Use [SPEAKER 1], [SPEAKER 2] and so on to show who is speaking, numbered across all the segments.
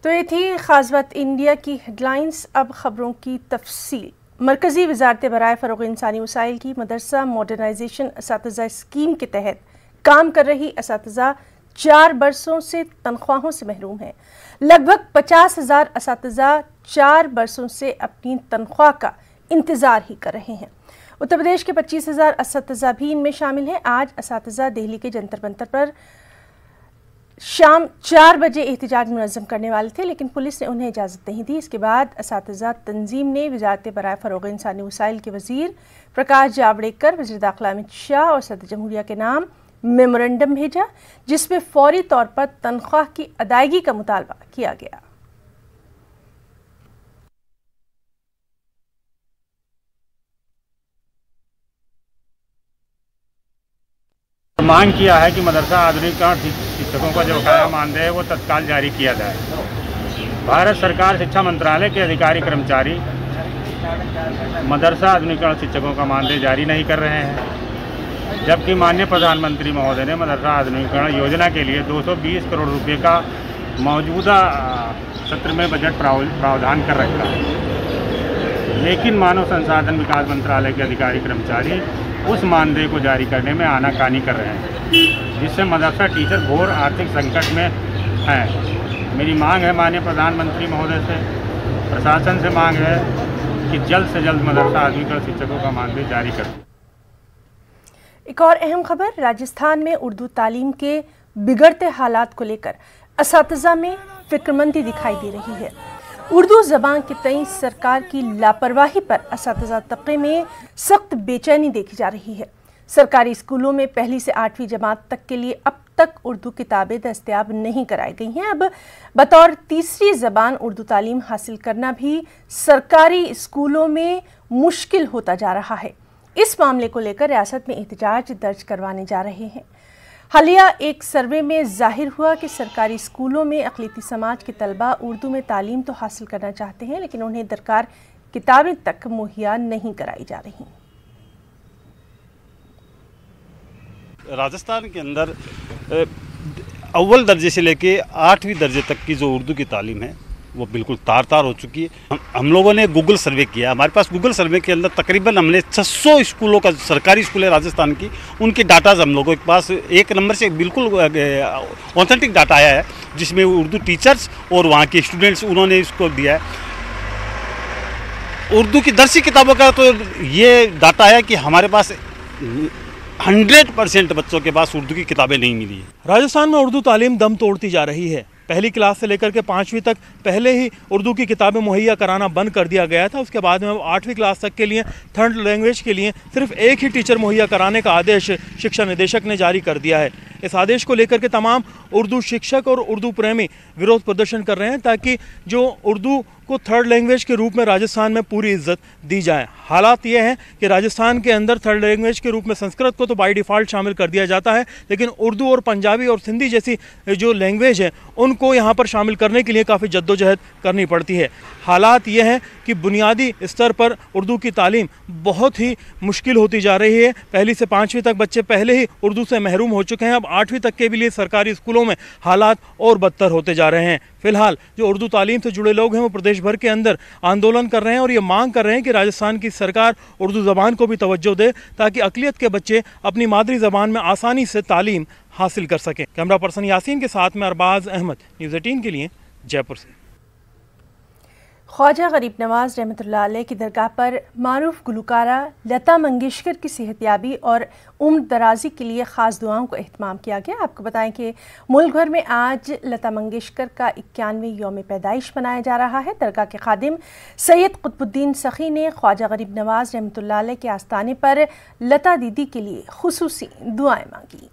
[SPEAKER 1] तो ये थी खास बात इंडिया की हेडलाइंस। अब खबरों की तफसील। मरकज़ी वज़ारत बराए फ़रोग़ इंसानी वसाइल की मदरसा मॉडर्नाइजेशन असातिज़ा स्कीम के तहत काम कर रही असातिज़ा 4 बरसों से तनख्वाहों से महरूम हैं। लगभग 50,000 असातिज़ा 4 बरसों से अपनी तनख्वाह का इंतज़ार ही कर रहे हैं। उत्तर प्रदेश के 25,000 असातिज़ा भी इनमें शामिल हैं। आज असातिज़ा दिल्ली के जंतर मंतर पर शाम 4 बजे एहतजाज मुनज़्ज़म करने वाले थे, लेकिन पुलिस ने उन्हें इजाज़त नहीं दी। इसके बाद असातिज़ा तंजीम ने वज़ारत बराए फ़रोग़ इंसानी वसाइल के वज़ीर प्रकाश जावड़ेकर, वज़ीर दाखिला अमित शाह और सदर जमहूरिया के नाम मेमोरेंडम भेजा, जिसमें फौरी तौर पर तनख्वाह की अदायगी का मुतालबा किया गया।
[SPEAKER 2] मांग किया है कि मदरसा आधुनिकीकरण शिक्षकों का जो बकाया मानदेय है वो तत्काल जारी किया जाए। भारत सरकार शिक्षा मंत्रालय के अधिकारी कर्मचारी मदरसा आधुनिकीकरण शिक्षकों का मानदेय जारी नहीं कर रहे हैं, जबकि माननीय प्रधानमंत्री महोदय ने मदरसा आधुनिकीकरण योजना के लिए 220 करोड़ रुपए का मौजूदा सत्र में बजट प्रावधान कर रखा है। लेकिन मानव संसाधन विकास मंत्रालय के अधिकारी कर्मचारी उस मानदेय को जारी करने में आनाकानी कर रहे हैं, जिससे मदरसा टीचर घोर आर्थिक संकट में हैं। मेरी मांग है माननीय प्रधानमंत्री महोदय से, प्रशासन से मांग है कि जल्द से जल्द मदरसा आधुनिकीकरण शिक्षकों का मानदेय जारी करें।
[SPEAKER 1] एक और अहम खबर, राजस्थान में उर्दू तालीम के बिगड़ते हालात को लेकर असातिज़ा में फिक्रमंदी दिखाई दे रही है। उर्दू ज़बान के तई सरकार की लापरवाही पर असातिज़ा तबके में सख्त बेचैनी देखी जा रही है। सरकारी स्कूलों में पहली से 8वीं जमात तक के लिए अब तक उर्दू किताबें दस्तयाब नहीं कराई गई हैं। अब बतौर तीसरी ज़बान उर्दू तालीम हासिल करना भी सरकारी स्कूलों में मुश्किल होता जा रहा है। इस मामले को लेकर रियासत में एहतजाज दर्ज करवाने जा रहे हैं। हालिया एक सर्वे में जाहिर हुआ कि सरकारी स्कूलों में अक़लियती समाज के तलबा उर्दू में तालीम तो हासिल करना चाहते हैं, लेकिन उन्हें दरकार किताबें तक मुहैया नहीं कराई जा रही।
[SPEAKER 3] राजस्थान के अंदर अव्वल दर्जे से लेके 8वीं दर्जे तक की जो उर्दू की तालीम है वो बिल्कुल तार तार हो चुकी है। हम लोगों ने गूगल सर्वे किया, हमारे पास गूगल सर्वे के अंदर तकरीबन हमने 600 स्कूलों का, सरकारी स्कूल है राजस्थान की, उनके डाटाज हम लोगों के पास एक नंबर से बिल्कुल ऑथेंटिक डाटा आया है, जिसमें उर्दू टीचर्स और वहाँ के स्टूडेंट्स उन्होंने इसको दिया है। उर्दू की दरसी किताबों का तो ये डाटा है कि हमारे पास 100% बच्चों के पास उर्दू की किताबें नहीं मिली है।
[SPEAKER 4] राजस्थान में उर्दू तालीम दम तोड़ती जा रही है। पहली क्लास से लेकर के 5वीं तक पहले ही उर्दू की किताबें मुहैया कराना बंद कर दिया गया था। उसके बाद में 8वीं क्लास तक के लिए थर्ड लैंग्वेज के लिए सिर्फ एक ही टीचर मुहैया कराने का आदेश शिक्षा निदेशक ने जारी कर दिया है। इस आदेश को लेकर के तमाम उर्दू शिक्षक और उर्दू प्रेमी विरोध प्रदर्शन कर रहे हैं, ताकि जो उर्दू को थर्ड लैंग्वेज के रूप में राजस्थान में पूरी इज्जत दी जाए। हालात ये हैं कि राजस्थान के अंदर थर्ड लैंग्वेज के रूप में संस्कृत को तो बाय डिफ़ॉल्ट शामिल कर दिया जाता है, लेकिन उर्दू और पंजाबी और सिंधी जैसी जो लैंग्वेज है उनको यहाँ पर शामिल करने के लिए काफ़ी जद्दोजहद करनी पड़ती है। हालात ये हैं कि बुनियादी स्तर पर उर्दू की तालीम बहुत ही मुश्किल होती जा रही है। पहली से 5वीं तक बच्चे पहले ही उर्दू से महरूम हो चुके हैं, अब 8वीं तक के भी लिए सरकारी स्कूलों में हालात और बदतर होते जा रहे हैं। फिलहाल जो उर्दू तालीम से जुड़े लोग हैं वो प्रदेश भर के अंदर आंदोलन कर रहे हैं और ये मांग कर रहे हैं कि राजस्थान की सरकार उर्दू ज़बान को भी तवज्जो दे, ताकि अक़लियत के बच्चे अपनी मादरी ज़बान में आसानी से तालीम हासिल कर सकें। कैमरा पर्सन यासीन के साथ में अरबाज अहमद, न्यूज़ 18 के लिए जयपुर से।
[SPEAKER 1] ख्वाजा गरीब नवाज रहमतुल्लाह अलैह की दरगाह पर मारूफ गुलकारा लता मंगेशकर की सेहतयाबी और उम्र दराजी के लिए ख़ास दुआओं को एहतमाम किया गया। आपको बताएं कि मुल्क भर में आज लता मंगेशकर का 91वें यौम पैदाइश मनाया जा रहा है। दरगाह के खादिम सैयद कुतुबुद्दीन सखी ने ख्वाजा गरीब नवाज रहमतुल्लाह अलैह के आस्ताने पर लता दीदी के लिए खुसूसी दुआएँ मांगी।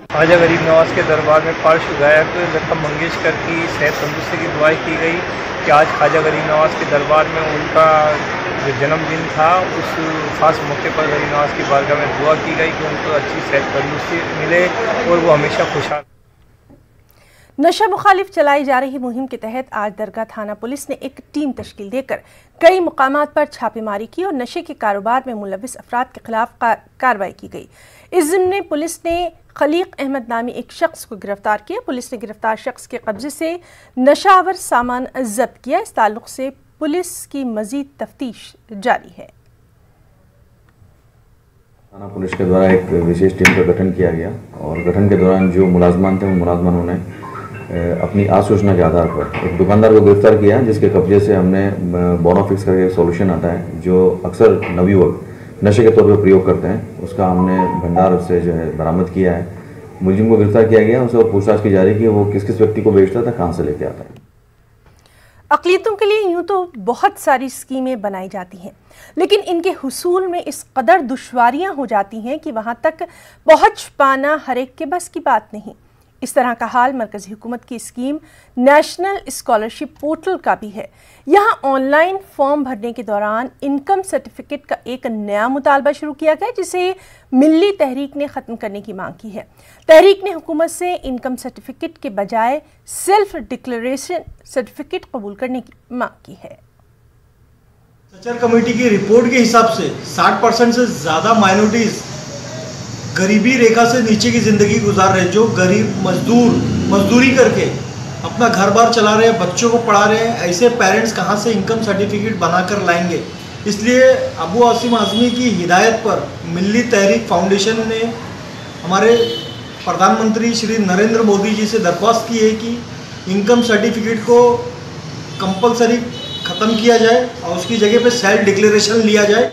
[SPEAKER 5] ख्वाजा गरीब नवाज के दरबार में पार्श्व गायक लता मंगेशकर की सेहत तंदुरुस्ती की दुआएं की गई कि आज ख्वाजा गरीब नवाज के दरबार में उनका जो जन्मदिन था उस ख़ास मौके पर गरीब नवाज की बारगाह में दुआ की गई कि उनको अच्छी सेहत तंदुरुस्ती मिले और वो हमेशा खुशहाल।
[SPEAKER 1] नशा मुखालिफ चलाई जा रही मुहिम के तहत आज दरगाह थाना पुलिस ने एक टीम तश्कील देकर कई मुकामात पर छापेमारी की और नशे के कारोबार में मुलविस अफराद के खिलाफ कार्रवाई की गई। इस ज़िम्न पुलिस ने खलीक अहमद नामी एक शख्स को गिरफ्तार किया। पुलिस ने गिरफ्तार शख्स के कब्जे से नशावर सामान जब्त किया। इस ताल्लुक से पुलिस की मजीद तफ्तीश जारी है।
[SPEAKER 6] थाना पुलिस के द्वारा एक विशेष टीम का गठन किया गया और गठन के दौरान जो मुलाजमान थे उन मुलाजमानों ने अपनी आसूचना के आधार पर एक दुकानदार को गिरफ्तार किया, जिसके कब्जे से हमने बोनोफिक्स का एक सॉल्यूशन आता है जो अक्सर नवयुवक नशे के तौर पर प्रयोग करते हैं, उसका हमने भंडार से जो है बरामद किया है। मुलजिम को गिरफ्तार किया गया, उससे पूछताछ की जा रही है कि वो किस किस व्यक्ति को बेचता था, कहाँ से लेके आता है।
[SPEAKER 1] अक़लियतों के लिए यूँ तो बहुत सारी स्कीमें बनाई जाती हैं, लेकिन इनके हुसूल में इस कदर दुश्वारियाँ हो जाती हैं कि वहाँ तक पहुँच पाना हर एक के बस की बात नहीं। इस तरह का हाल मरकज़ी हुकूमत की स्कीम नेशनल स्कॉलरशिप पोर्टल का भी है। यहाँ ऑनलाइन फॉर्म भरने के दौरान इनकम सर्टिफिकेट का एक नया मुतालबा शुरू किया गया, जिसे मिल्ली तहरीक ने ख़त्म करने की मांग की है। तहरीक ने हुकूमत से इनकम सर्टिफिकेट के बजाय सेल्फ डिक्लेरेशन सर्टिफिकेट कबूल करने की मांग की है।
[SPEAKER 7] सचर कमेटी की रिपोर्ट के हिसाब से 60% से ज़्यादा माइनॉरिटीज़ गरीबी रेखा से नीचे की ज़िंदगी गुजार रहे, जो गरीब मजदूरी करके अपना घर बार चला रहे हैं, बच्चों को पढ़ा रहे हैं। ऐसे पेरेंट्स कहाँ से इनकम सर्टिफिकेट बनाकर लाएंगे? इसलिए अबू आसिम आज़मी की हिदायत पर मिल्ली तहरीक फाउंडेशन ने हमारे प्रधानमंत्री श्री नरेंद्र मोदी जी से दरख्वास्त की है कि इनकम सर्टिफिकेट को कंपलसरी ख़त्म किया जाए और उसकी जगह पे सेल्फ डिक्लेरेशन लिया जाए।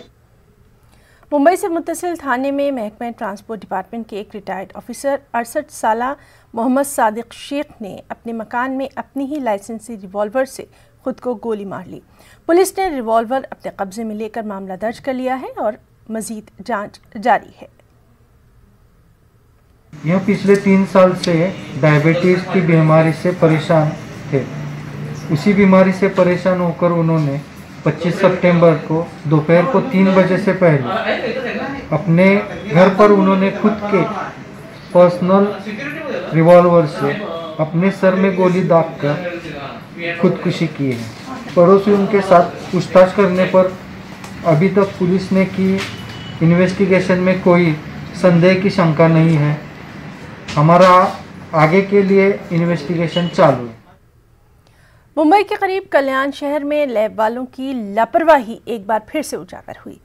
[SPEAKER 1] मुंबई से मुत्तसिल थाने में महकमा ट्रांसपोर्ट डिपार्टमेंट के एक रिटायर्ड ऑफिसर 68 साला मोहम्मद सादिक शेख ने अपने मकान में अपनी ही लाइसेंसी रिवॉल्वर से खुद को गोली मार ली। पुलिस ने रिवॉल्वर अपने कब्जे में लेकर मामला दर्ज कर लिया है और मजीद जांच जारी है।
[SPEAKER 8] यह पिछले 3 साल से डायबिटीज़ की बीमारी से परेशान थे। उसी बीमारी से परेशान होकर उन्होंने 25 सितंबर को दोपहर को 3 बजे से पहले अपने घर पर उन्होंने खुद के पर्सनल रिवॉल्वर से अपने सर में गोली दागकर खुदकुशी की है। पड़ोसी उनके साथ पूछताछ करने पर अभी तक पुलिस ने की इन्वेस्टिगेशन में कोई संदेह की शंका नहीं है। हमारा आगे के लिए इन्वेस्टिगेशन चालू है।
[SPEAKER 1] मुंबई के करीब कल्याण शहर में लैब वालों की लापरवाही एक बार फिर से उजागर हुई।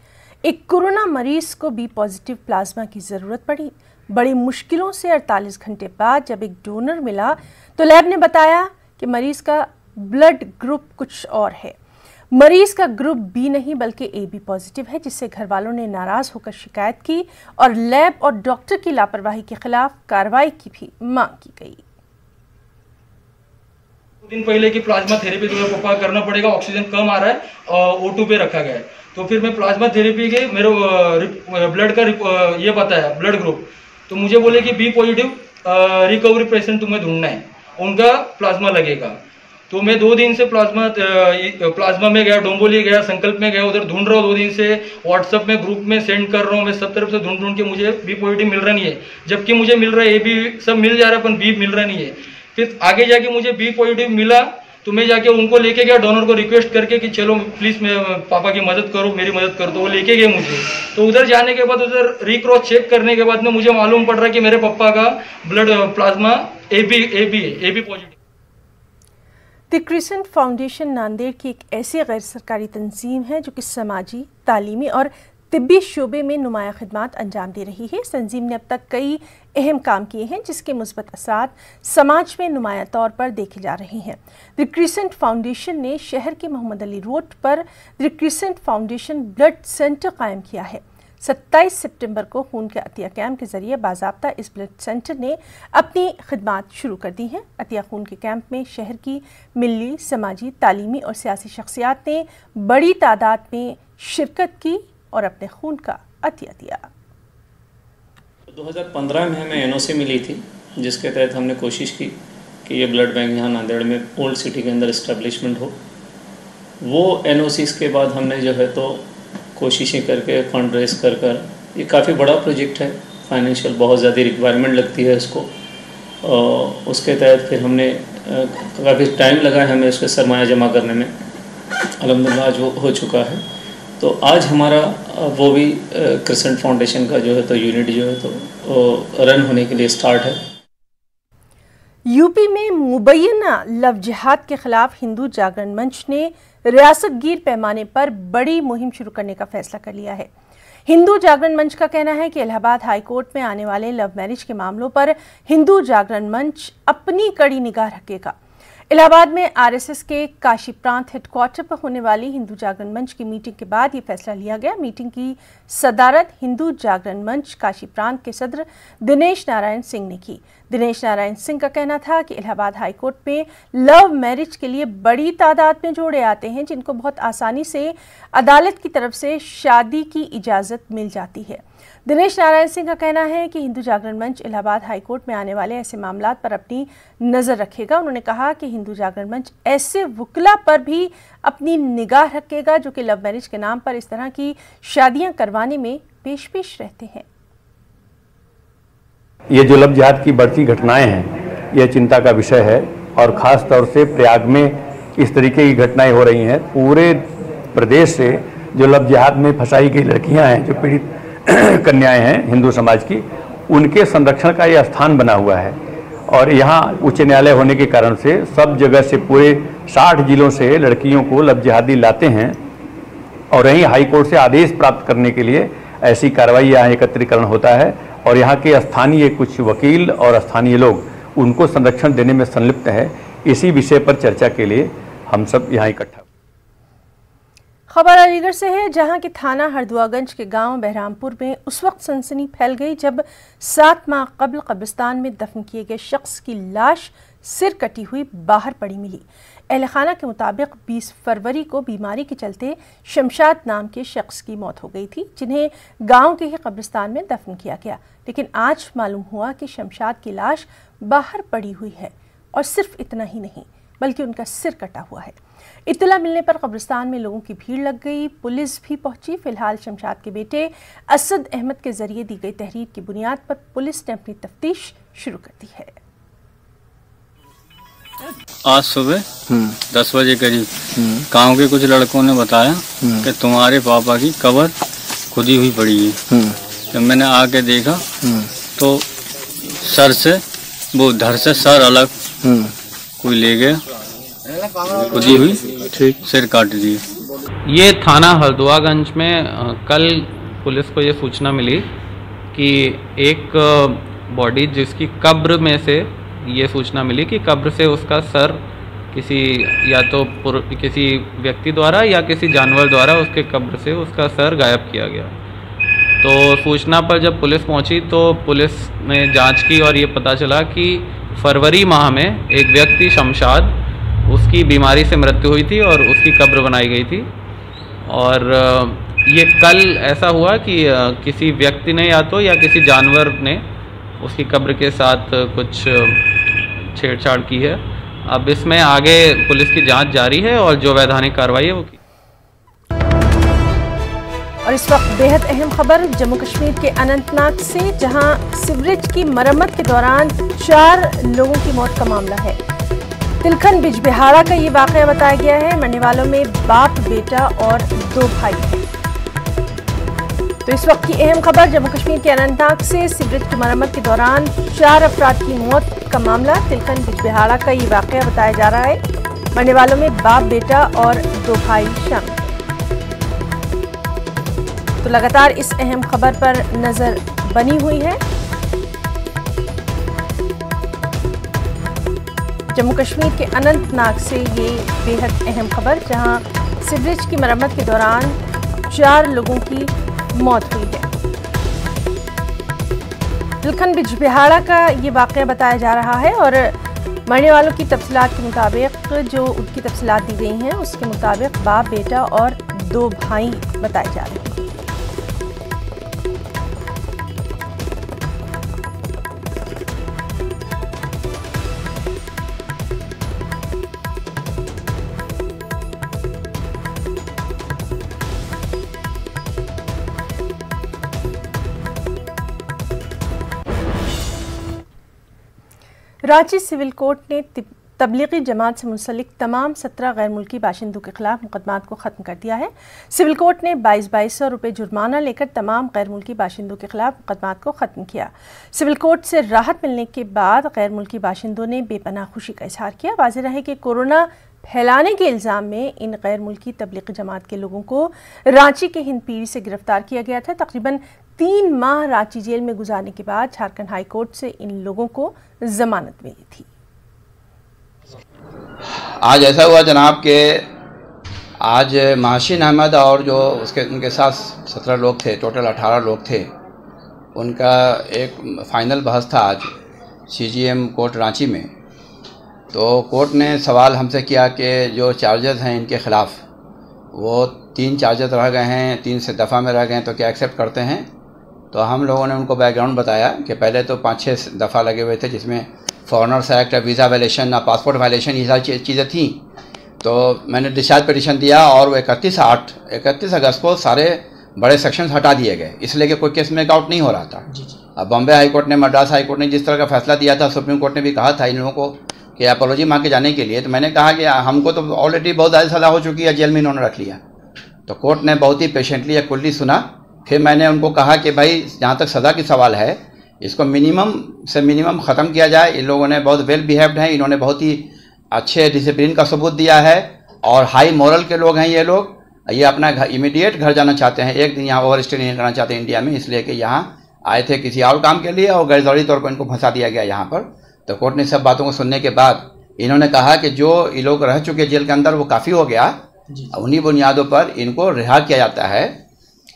[SPEAKER 1] एक कोरोना मरीज को बी पॉजिटिव प्लाज्मा की ज़रूरत पड़ी। बड़ी मुश्किलों से 48 घंटे बाद जब एक डोनर मिला तो लैब ने बताया कि मरीज का ब्लड ग्रुप कुछ और है। मरीज का ग्रुप बी नहीं बल्कि AB पॉजिटिव है, जिससे घर वालों ने नाराज़ होकर शिकायत की और लैब और डॉक्टर की लापरवाही के खिलाफ कार्रवाई की भी मांग की गई।
[SPEAKER 9] दिन पहले की प्लाज्मा थेरेपी तुम्हें पापा करना पड़ेगा, ऑक्सीजन कम आ रहा है, O2 पे रखा गया है। तो फिर मैं प्लाज्मा थेरेपी के मेरे ब्लड का ये बताया ब्लड ग्रुप, तो मुझे बोले कि बी पॉजिटिव रिकवरी पेशेंट तुम्हें ढूंढना है, उनका प्लाज्मा लगेगा। तो मैं 2 दिन से प्लाज्मा में गया, डोंबोली गया, संकल्प में गया, उधर ढूंढ रहा हूँ। 2 दिन से व्हाट्सएप में ग्रुप में सेंड कर रहा हूँ, मैं सब तरफ से ढूंढ के मुझे बी पॉजिटिव मिल रहा नहीं है, जबकि मुझे मिल रहा है AB सब मिल जा रहा है, पर बी मिल रहा नहीं है। फिर आगे जाके मुझे बी पॉजिटिव मिला तो मैं जाके उनको लेके गया, डोनर को रिक्वेस्ट करके कि चलो प्लीज़ मैं पापा की मदद करो, मेरी मदद कर दो। वो लेके गए मुझे। तो उधर जाने के बाद उधर रिक्रॉस चेक करने के बाद में मुझे मालूम पड़ रहा कि मेरे पापा का blood plasma AB positive.
[SPEAKER 1] The crescent foundation Nanded की एक ऐसी गैर सरकारी तंजीम है जो कि समाजी, तालीमी और तिब्बी शोबे में नुमाया खिदमात अंजाम दे रही है। इस तंजीम ने अब तक कई अहम काम किए हैं जिसके मुस्बत असरात समाज में नुमाया तौर पर देखे जा रहे हैं। द क्रिसेंट फाउंडेशन ने शहर के मोहम्मद अली रोड पर the crescent foundation blood centre कायम किया है। 27 सितंबर को खून के अतिया कैंप के जरिए बाज़ाब्ता इस ब्लड सेंटर ने अपनी खिदमात शुरू कर दी हैं। अतिया खून के कैंप में शहर की मिली, समाजी, तालीमी और सियासी शख्सियात ने बड़ी तादाद में शिरकत की और अपने खून का अतिया दिया।
[SPEAKER 10] 2015 में हमें NOC मिली थी, जिसके तहत हमने कोशिश की कि ये ब्लड बैंक यहाँ नांदेड़ में ओल्ड सिटी के अंदर इस्टेब्लिशमेंट हो। वो NOCs के बाद हमने जो है तो कोशिशें करके फंड रेज कर ये काफ़ी बड़ा प्रोजेक्ट है, फाइनेंशियल बहुत ज़्यादा रिक्वायरमेंट लगती है इसको। उसके तहत फिर हमने काफ़ी टाइम लगा है हमें इसके सरमाया जमा करने में। अल्हम्दुलिल्लाह जो हो चुका है। तो आज हमारा वो भी क्रिसेंट फाउंडेशन का जो है तो यूनिट जो है तो रन होने के लिए स्टार्ट है।
[SPEAKER 1] यूपी में मुबैना लव जिहाद के खिलाफ हिंदू जागरण मंच ने रियासत गिर पैमाने पर बड़ी मुहिम शुरू करने का फैसला कर लिया है। हिंदू जागरण मंच का कहना है कि इलाहाबाद हाई कोर्ट में आने वाले लव मैरिज के मामलों पर हिंदू जागरण मंच अपनी कड़ी निगाह रखेगा। इलाहाबाद में आरएसएस के काशी प्रांत हेडक्वार्टर पर होने वाली हिंदू जागरण मंच की मीटिंग के बाद ये फैसला लिया गया। मीटिंग की सदारत हिंदू जागरण मंच काशी प्रांत के सदर दिनेश नारायण सिंह ने की। दिनेश नारायण सिंह का कहना था कि इलाहाबाद हाई कोर्ट में लव मैरिज के लिए बड़ी तादाद में जोड़े आते हैं, जिनको बहुत आसानी से अदालत की तरफ से शादी की इजाज़त मिल जाती है। दिनेश नारायण सिंह का कहना है कि हिंदू जागरण मंच इलाहाबाद हाई कोर्ट में आने वाले ऐसे मामलात पर अपनी नज़र रखेगा। उन्होंने कहा कि हिंदू जागरण मंच ऐसे वुकला पर भी अपनी निगाह रखेगा जो कि लव मैरिज के नाम पर इस तरह की शादियां करवाने में पेश रहते हैं।
[SPEAKER 11] ये जो लव जिहाद की बढ़ती घटनाएं हैं, यह चिंता का विषय है और ख़ास तौर से प्रयाग में इस तरीके की घटनाएं हो रही हैं। पूरे प्रदेश से जो लव जिहाद में फंसाई गई लड़कियां हैं, जो पीड़ित कन्याएं हैं हिंदू समाज की, उनके संरक्षण का यह स्थान बना हुआ है। और यहाँ उच्च न्यायालय होने के कारण से सब जगह से पूरे 60 जिलों से लड़कियों को लव जिहादी लाते हैं और यहीं हाई कोर्ट से आदेश प्राप्त करने के लिए ऐसी कार्रवाई यहाँ एकत्रीकरण होता है। और यहाँ के स्थानीय कुछ वकील और स्थानीय लोग उनको संरक्षण देने में संलिप्त है। इसी विषय पर चर्चा के लिए हम सब यहाँ इकट्ठा।
[SPEAKER 1] खबर अलीगढ़ से है, जहां के थाना हरदुआगंज के गांव बहरामपुर में उस वक्त सनसनी फैल गई जब 7 माह कबल कब्रिस्तान में दफन किए गए शख्स की लाश सिर कटी हुई बाहर पड़ी मिली। अहल खाना के मुताबिक 20 फरवरी को बीमारी के चलते शमशाद नाम के शख्स की मौत हो गई थी, जिन्हें गांव के ही कब्रिस्तान में दफन किया गया। लेकिन आज मालूम हुआ कि शमशाद की लाश बाहर पड़ी हुई है और सिर्फ इतना ही नहीं बल्कि उनका सिर कटा हुआ है। इत्तला मिलने पर कब्रिस्तान में लोगों की भीड़ लग गई, पुलिस भी पहुंची। फिलहाल शमशाद के बेटे असद अहमद के जरिए दी गई तहरीर की बुनियाद पर पुलिस ने अपनी तफ्तीश शुरू कर दी है।
[SPEAKER 12] आज सुबह 10 बजे करीब गांव के कुछ लड़कों ने बताया कि तुम्हारे पापा की कब्र खुदी हुई पड़ी है। जब मैंने आके देखा तो सर से वो धड़ से सर अलग कोई ले गया, खुदी हुई सिर काट दिए।
[SPEAKER 13] ये थाना हरदुआगंज में कल पुलिस को ये सूचना मिली कि एक बॉडी जिसकी कब्र में से ये सूचना मिली कि कब्र से उसका सर किसी या तो किसी व्यक्ति द्वारा या किसी जानवर द्वारा उसके कब्र से उसका सर गायब किया गया। तो सूचना पर जब पुलिस पहुंची तो पुलिस ने जांच की और ये पता चला कि फरवरी माह में एक व्यक्ति शमशाद, उसकी बीमारी से मृत्यु हुई थी और उसकी कब्र बनाई गई थी। और ये कल ऐसा हुआ कि किसी व्यक्ति ने या किसी जानवर ने उसकी कब्र के साथ कुछ छेड़छाड़ की है। अब इसमें आगे पुलिस की जांच जारी है और जो वैधानिक कार्रवाई है वो की।
[SPEAKER 1] और इस वक्त बेहद अहम खबर जम्मू कश्मीर के अनंतनाग से, जहां सीवरेज की मरम्मत के दौरान 4 लोगों की मौत का मामला है। तिलखन बिजबिहाड़ा का ये वाकया बताया गया है। मरने वालों में बाप, बेटा और 2 भाई हैं। तो इस वक्त की अहम खबर जम्मू कश्मीर के अनंतनाग से, सीवरेज की मरम्मत के दौरान 4 अफराद की मौत का मामला। तिलखन बिजबिहाड़ा का ये वाकया बताया जा रहा है। मरने वालों में बाप, बेटा और 2 भाई शामिल। तो लगातार इस अहम खबर पर नजर बनी हुई है। जम्मू कश्मीर के अनंतनाग से ये बेहद अहम खबर, जहां सीवरेज की मरम्मत के दौरान 4 लोगों की मौत हुई है। तिलखन बिजबिहाड़ा का ये वाकया बताया जा रहा है और मरने वालों की तफसीलात के मुताबिक, जो उनकी तफसीलात दी गई हैं उसके मुताबिक बाप, बेटा और 2 भाई बताए जा रहे हैं। रांची सिविल कोर्ट ने तबलीगी जमात से मुंसलिक तमाम 17 गैर मुल्की बाशिंदों के खिलाफ मुकदमात को ख़त्म कर दिया है। सिविल कोर्ट ने 2200 रुपये जुर्माना लेकर तमाम गैर मुल्की बाशिंदों के खिलाफ मुकदमात को ख़त्म किया। सिविल कोर्ट से राहत मिलने के बाद गैर मुल्की बाशिंदों ने बेपनाह खुशी का इजहार किया। वाज़ेह रहे कि कोरोना फैलाने के इल्ज़ाम में इन गैर मुल्की तबलीगी जमात के लोगों को रांची के हिंदपीढ़ी से गिरफ्तार किया गया था। तकरीबन 3 माह रांची जेल में गुजारने के बाद झारखंड हाई कोर्ट से इन लोगों को जमानत मिली थी।
[SPEAKER 14] आज ऐसा हुआ जनाब के आज माशिन अहमद और जो उनके साथ 17 लोग थे, टोटल 18 लोग थे, उनका एक फ़ाइनल बहस था आज CGM कोर्ट रांची में। तो कोर्ट ने सवाल हमसे किया कि जो चार्जेस हैं इनके ख़िलाफ़, वो 3 चार्जेस रह गए हैं, 3 से दफ़ा में रह गए हैं, तो क्या एक्सेप्ट करते हैं। तो हम लोगों ने उनको बैकग्राउंड बताया कि पहले तो 5-6 दफ़ा लगे हुए थे, जिसमें foreigners act, visa violation, passport violation, ये सारी चीज़ें थी। तो मैंने डिस्चार्ज पिटीशन दिया और वो 31 अगस्त को सारे बड़े सेक्शंस हटा दिए गए, इसलिए कि कोई केस मेक आउट नहीं हो रहा था। अब बॉम्बे हाई कोर्ट ने, मद्रास हाई कोर्ट ने जिस तरह का फैसला दिया था, सुप्रीम कोर्ट ने भी कहा था इन लोगों को कि अपॉलॉजी मांग के जाने के लिए। तो मैंने कहा कि हमको तो ऑलरेडी बहुत ज़्यादा सज़ा हो चुकी है, जेल में इन्होंने रख लिया। तो कोर्ट ने बहुत ही पेशेंटली या कुल्ली सुना। फिर मैंने उनको कहा कि भाई जहाँ तक सज़ा की सवाल है, इसको मिनिमम से मिनिमम ख़त्म किया जाए। इन लोगों ने बहुत वेल बिहेव्ड हैं, इन्होंने बहुत ही अच्छे डिसिप्लिन का सबूत दिया है और हाई मॉरल के लोग हैं ये लोग। ये अपना इमीडिएट घर जाना चाहते हैं, एक दिन यहाँ ओवर स्टे नहीं करना चाहते इंडिया में, इसलिए कि यहाँ आए थे किसी और काम के लिए और गैरजरूरी तौर पर इनको फंसा दिया गया यहाँ पर। तो कोर्ट ने सब बातों को सुनने के बाद इन्होंने कहा कि जो ये लोग रह चुके जेल के अंदर वो काफ़ी हो गया, उन्हीं बुनियादों पर इनको रिहा किया जाता है।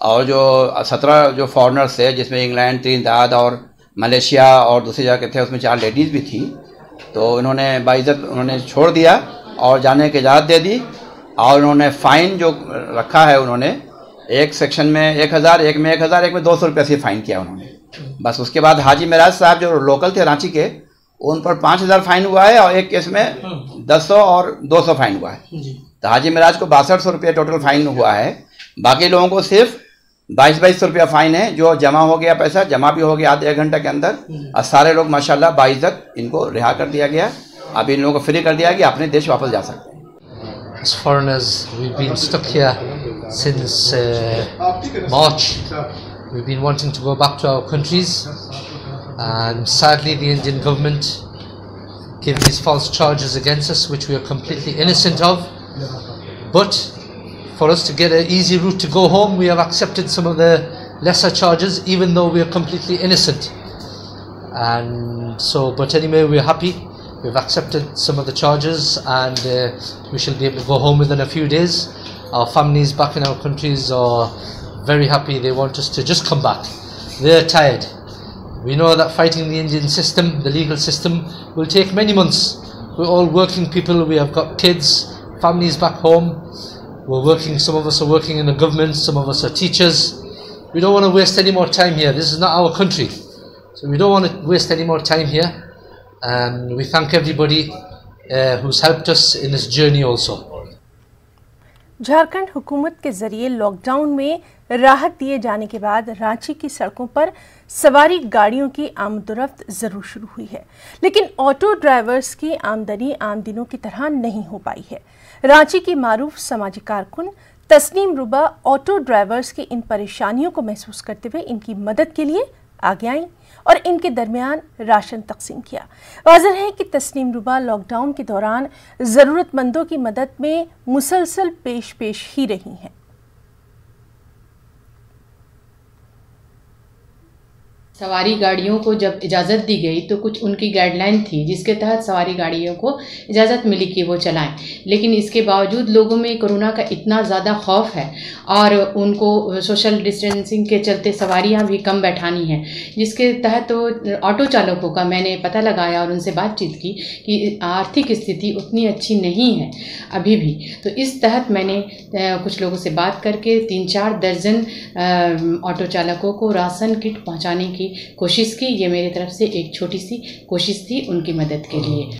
[SPEAKER 14] और जो 17 जो फॉरेनर्स थे, जिसमें इंग्लैंड, त्रिनिदाद और मलेशिया और दूसरी जगह के थे, उसमें 4 लेडीज़ भी थी, तो इन्होंने बाइज्जत उन्होंने छोड़ दिया और जाने की इजाज़त दे दी। और उन्होंने फ़ाइन जो रखा है, उन्होंने एक सेक्शन में 1000, एक में 1000, एक में 200 रुपये से फ़ाइन किया उन्होंने, बस। उसके बाद हाजी मिराज साहब जो लोकल थे रांची के, उन पर 5000 फ़ाइन हुआ है और एक केस में 1000 और 200 फ़ाइन हुआ है। तो हाजी मिराज को 6200 रुपये टोटल फ़ाइन हुआ है। बाकी लोगों को सिर्फ 2200 रुपया फ़ाइन है, जो जमा हो गया, पैसा जमा भी हो गया आधे 1 घंटे के अंदर। और सारे लोग माशाल्लाह बाइज्जत इनको रिहा कर दिया गया। अब इन लोगों को फ्री कर दिया कि अपने देश वापस जा सकते हैं।
[SPEAKER 15] As foreigners, we've been stuck here since March. We've been wanting to go back to our countries, and sadly the Indian government gave these false charges against us, which we are completely innocent of. But for us to get an easy route to go home, we have accepted some of the lesser charges, even though we are completely innocent. And so, but anyway, we're happy. We've accepted some of the charges, and we shall be able to go home within a few days. Our families back in our countries are very happy. They want us to just come back. They're tired. We know that fighting the Indian system, the legal system, will take many months. We're all working people. We have got kids, families back home. We're working. Some of us are working in the government. Some of us are teachers. We don't want to waste any more time here. This is not our country, so we don't want to waste any more time here. And we thank everybody who's helped us in this journey also.
[SPEAKER 1] Jharkhand हुकूमत के जरिए lockdown में राहत दिए जाने के बाद रांची की सड़कों पर सवारी गाड़ियों की आमदोरफ्त जरूर शुरू हुई है, लेकिन ऑटो ड्राइवर्स की आमदनी आम दिनों की तरह नहीं हो पाई है। रांची की मारूफ समाजी कारकुन तस्नीम रुबा ऑटो ड्राइवर्स की इन परेशानियों को महसूस करते हुए इनकी मदद के लिए आगे आईं और इनके दरमियान राशन तकसीम किया। वाज़ेह है कि तस्नीम रुबा लॉकडाउन के दौरान ज़रूरतमंदों की मदद में मुसलसल पेश ही रही हैं।
[SPEAKER 16] सवारी गाड़ियों को जब इजाज़त दी गई तो कुछ उनकी गाइडलाइन थी जिसके तहत सवारी गाड़ियों को इजाज़त मिली कि वो चलाएं, लेकिन इसके बावजूद लोगों में कोरोना का इतना ज़्यादा खौफ है और उनको सोशल डिस्टेंसिंग के चलते सवारियां भी कम बैठानी हैं, जिसके तहत तो ऑटो चालकों का मैंने पता लगाया और उनसे बातचीत की कि आर्थिक स्थिति उतनी अच्छी नहीं है अभी भी। तो इस तहत मैंने कुछ लोगों से बात करके 3-4 दर्जन ऑटो चालकों को राशन किट पहुँचाने की कोशिश की। ये मेरी तरफ से एक छोटी सी कोशिश थी उनकी मदद के लिए।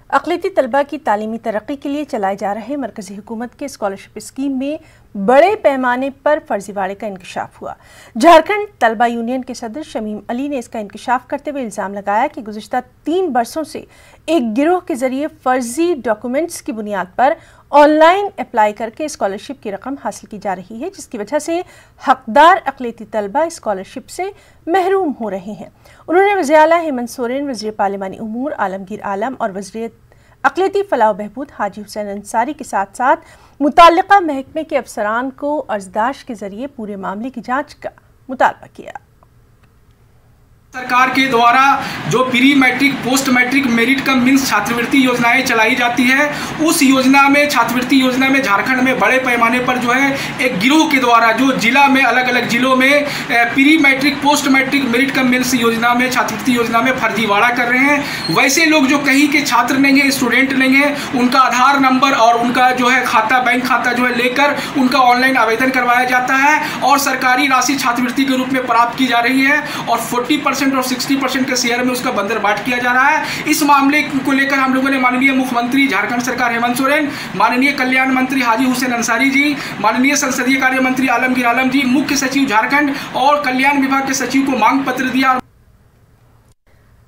[SPEAKER 1] अक़लियती तलबा की तालीमी तरक्की के लिए चलाए जा रहे मरकज़ी हुकूमत के स्कॉलरशिप स्कीम में बड़े पैमाने पर फर्जीवाड़े का इंकशाफ हुआ। झारखंड तलबा यूनियन के सदर शमीम अली ने इसका इंकशाफ करते हुए इल्ज़ाम लगाया कि गुज़िश्ता 3 बरसों से एक गिरोह के जरिए फर्जी डॉक्यूमेंट्स की बुनियाद पर ऑनलाइन अप्लाई करके स्कॉलरशिप की रकम हासिल की जा रही है, जिसकी वजह से हकदार अक़लियती तलबा स्कॉलरशिप से महरूम हो रहे हैं। उन्होंने वज़ीर आला हेमंत सोरेन, वज़ीर पार्लिमानी उमूर आलमगीर आलम और वज़ीर अक़लियती फलाह बहबूद हाजी हुसैन अंसारी के साथ साथ मुताल्लिक़ा महकमे के अफसरान को अर्ज़दाश के जरिए पूरे मामले की जाँच का मुतालबा किया।
[SPEAKER 17] सरकार के द्वारा जो pre matric post matric merit cum means छात्रवृत्ति योजनाएं चलाई जाती है, उस योजना में छात्रवृत्ति योजना में झारखंड में बड़े पैमाने पर जो है एक गिरोह के द्वारा जो जिला में अलग अलग जिलों में pre matric post matric merit cum means योजना में छात्रवृत्ति योजना में फर्जीवाड़ा कर रहे हैं। वैसे लोग जो कहीं के छात्र नहीं है, स्टूडेंट नहीं है, उनका आधार नंबर और उनका जो है खाता, बैंक खाता जो है लेकर उनका ऑनलाइन आवेदन करवाया जाता है और सरकारी राशि छात्रवृत्ति के रूप में प्राप्त की जा रही है और 40% और 60% के शेयर में उसका बंदरबाट किया जा रहा है। इस मामले को लेकर हम लोगों ने माननीय मुख्यमंत्री झारखंड सरकार हेमंत सोरेन, माननीय कल्याण मंत्री हाजी हुसैन अंसारी जी, माननीय संसदीय कार्य मंत्री आलमगीर आलम जी, मुख्य सचिव झारखंड और कल्याण विभाग के सचिव को मांग पत्र दिया।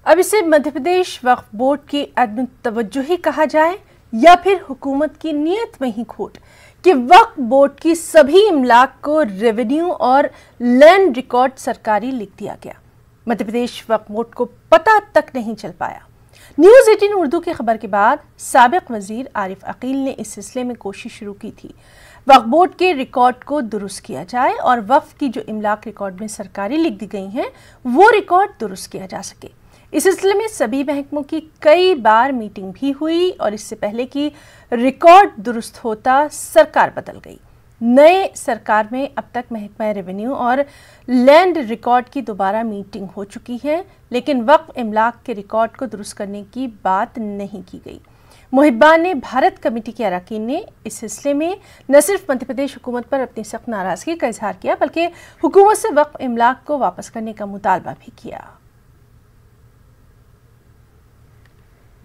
[SPEAKER 1] अब इसे मध्य प्रदेश वक्फ बोर्ड की अदम तवज्जुही कहा जाए या फिर हुकूमत की नीयत में ही खोट कि वक्फ बोर्ड की सभी इमलाक को रेवेन्यू और लैंड रिकॉर्ड सरकारी लिख दिया गया। मध्य प्रदेश वक्फ बोर्ड को पता तक नहीं चल पाया। न्यूज़ 18 उर्दू की खबर के बाद साबिक वजीर आरिफ अकील ने इस सिलसिले में कोशिश शुरू की थी वक्फ बोर्ड के रिकॉर्ड को दुरुस्त किया जाए और वक्फ की जो इमलाक रिकॉर्ड में सरकारी लिख दी गई हैं वो रिकॉर्ड दुरुस्त किया जा सके। इस सिलसिले में सभी महकमों की कई बार मीटिंग भी हुई और इससे पहले कि रिकॉर्ड दुरुस्त होता सरकार बदल गई। नए सरकार में अब तक महकमा रेवेन्यू और लैंड रिकॉर्ड की दोबारा मीटिंग हो चुकी है, लेकिन वक्फ इमलाक के रिकॉर्ड को दुरुस्त करने की बात नहीं की गई। मुहिब्बान भारत कमेटी के अरकान ने इस सिलसिले में न सिर्फ मध्य प्रदेश हुकूमत पर अपनी सख्त नाराजगी का इजहार किया बल्कि हुकूमत से वक्फ इमलाक को वापस करने का मुतालबा भी किया।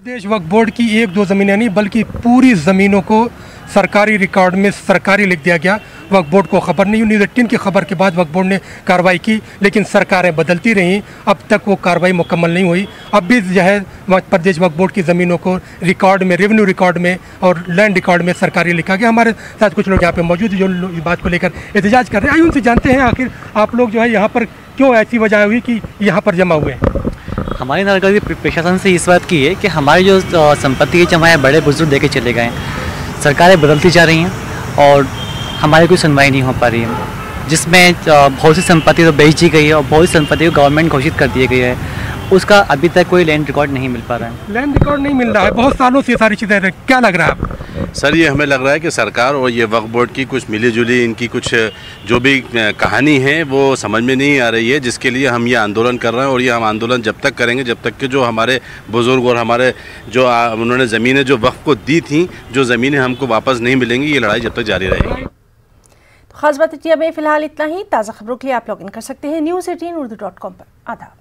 [SPEAKER 18] देश वक्फ बोर्ड की 1-2 ज़मीनें नहीं बल्कि पूरी ज़मीनों को सरकारी रिकॉर्ड में सरकारी लिख दिया गया। वक्फ बोर्ड को खबर नहीं हुई। न्यूज़ 18 की खबर के बाद वक्फ बोर्ड ने कार्रवाई की, लेकिन सरकारें बदलती रहीं, अब तक वो कार्रवाई मुकम्मल नहीं हुई। अब भी जो है मध्य प्रदेश वक्फ बोर्ड की ज़मीनों को रिकॉर्ड में, रेवेन्यू रिकॉर्ड में और लैंड रिकॉर्ड में सरकारी लिखा गया। हमारे साथ कुछ लोग यहाँ पे मौजूद हैं जो इस बात को लेकर एहतजाज कर रहे हैं। आइए उनसे जानते हैं आखिर आप लोग जो है यहाँ पर क्यों ऐसी वजह हुई कि यहाँ पर जमा हुए हैं।
[SPEAKER 19] हमारी नाराजगी प्रशासन से इस बात की है कि हमारी जो संपत्ति है हमारे बड़े बुजुर्ग देके चले गए, सरकारें बदलती जा रही हैं और हमारी कोई सुनवाई नहीं हो पा रही है, जिसमें बहुत सी संपत्ति तो बेच दी गई है और बहुत सी संपत्ति को गवर्नमेंट घोषित कर दिए गई है, उसका अभी तक कोई लैंड रिकॉर्ड नहीं मिल पा रहा है।
[SPEAKER 18] लैंड रिकॉर्ड नहीं मिल रहा है, बहुत सालों से सारी चीज़ें। क्या लग रहा है आप?
[SPEAKER 20] सर ये हमें लग रहा है कि सरकार और ये वक्फ बोर्ड की कुछ मिली जुली इनकी कुछ जो भी कहानी है वो समझ में नहीं आ रही है, जिसके लिए हम ये आंदोलन कर रहे हैं और ये हम आंदोलन जब तक करेंगे जब तक कि जो हमारे बुजुर्ग और हमारे जो उन्होंने ज़मीनें जो वक्फ को दी थी, जो ज़मीनें हमको वापस नहीं मिलेंगी, ये लड़ाई जब तक जारी रहेगी।
[SPEAKER 1] तो खास बात में फ़िलहाल इतना ही। ताज़ा खबरों के लिए आप लॉगिन कर सकते हैं news18urdu.com पर। आदाब।